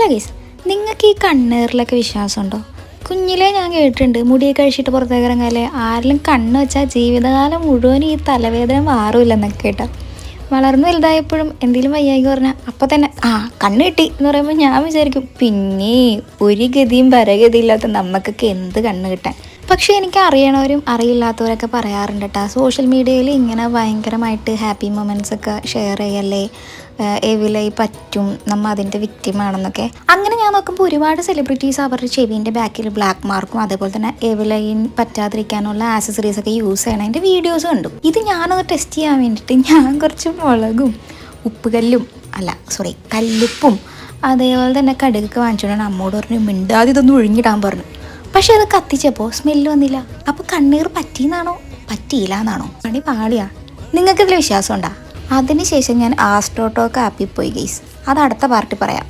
അല്ല ഗൈസ്, നിങ്ങൾക്ക് ഈ കണ്ണേറിലൊക്കെ വിശ്വാസമുണ്ടോ? കുഞ്ഞിലേ ഞാൻ കേട്ടിട്ടുണ്ട് മുടിയൊക്കെ കഴിച്ചിട്ട് പുറത്തേക്ക് ഇറങ്ങാല്ലേ ആരെങ്കിലും കണ്ണ് വെച്ചാൽ ജീവിതകാലം മുഴുവൻ ഈ തലവേദന മാറില്ലെന്നൊക്കെ കേട്ടോ. വളർന്നു വലുതായപ്പോഴും എന്തെങ്കിലും വയ്യായി പറഞ്ഞാൽ അപ്പോൾ തന്നെ കണ്ണ് കിട്ടി എന്ന് പറയുമ്പോൾ ഞാൻ വിചാരിക്കും പിന്നെ ഒരു ഗതിയും പരഗതിയും ഇല്ലാത്ത നമുക്കൊക്കെ എന്ത് കണ്ണ് കിട്ടാൻ. പക്ഷേ എനിക്ക് അറിയണവരും അറിയില്ലാത്തവരൊക്കെ പറയാറുണ്ട് കേട്ടോ, സോഷ്യൽ മീഡിയയിൽ ഇങ്ങനെ ഭയങ്കരമായിട്ട് ഹാപ്പി മൊമെൻറ്റ്സ് ഒക്കെ ഷെയർ ചെയ്യല്ലേ, എവിലായി പറ്റും, നമ്മൾ അതിൻ്റെ വിക്റ്റിമാണെന്നൊക്കെ. അങ്ങനെ ഞാൻ നോക്കുമ്പോൾ ഒരുപാട് സെലിബ്രിറ്റീസ് അവരുടെ ചെവിൻ്റെ ബാക്കിൽ ബ്ലാക്ക് മാർക്കും അതേപോലെ തന്നെ എവിലൈൻ പറ്റാതിരിക്കാനുള്ള ആക്സസറീസൊക്കെ യൂസ് ചെയ്യണതിൻ്റെ വീഡിയോസ് കണ്ടു. ഇത് ഞാനൊന്ന് ടെസ്റ്റ് ചെയ്യാൻ വേണ്ടിയിട്ട് ഞാൻ കുറച്ച് മുളകും കല്ലുപ്പും അതേപോലെ തന്നെ കടുകൊക്കെ വാങ്ങിച്ചുകൊണ്ടാണ് അമ്മോട് പറഞ്ഞു മിണ്ടാതെ ഇതൊന്നും ഒഴുങ്ങിടാൻ പറഞ്ഞു. പക്ഷെ അത് കത്തിച്ചപ്പോൾ സ്മെല്ല് വന്നില്ല. അപ്പോൾ കണ്ണീർ പറ്റിയെന്നാണോ പറ്റിയില്ല എന്നാണോ പണി പാളിയാ? നിങ്ങൾക്കിതിൽ വിശ്വാസം ഉണ്ടോ? അതിനുശേഷം ഞാൻ ആസ്ട്രോടോക്ക് ആപ്പിൽ പോയി ഗൈസ്, അത് അടുത്ത പാർട്ടി പറയാം.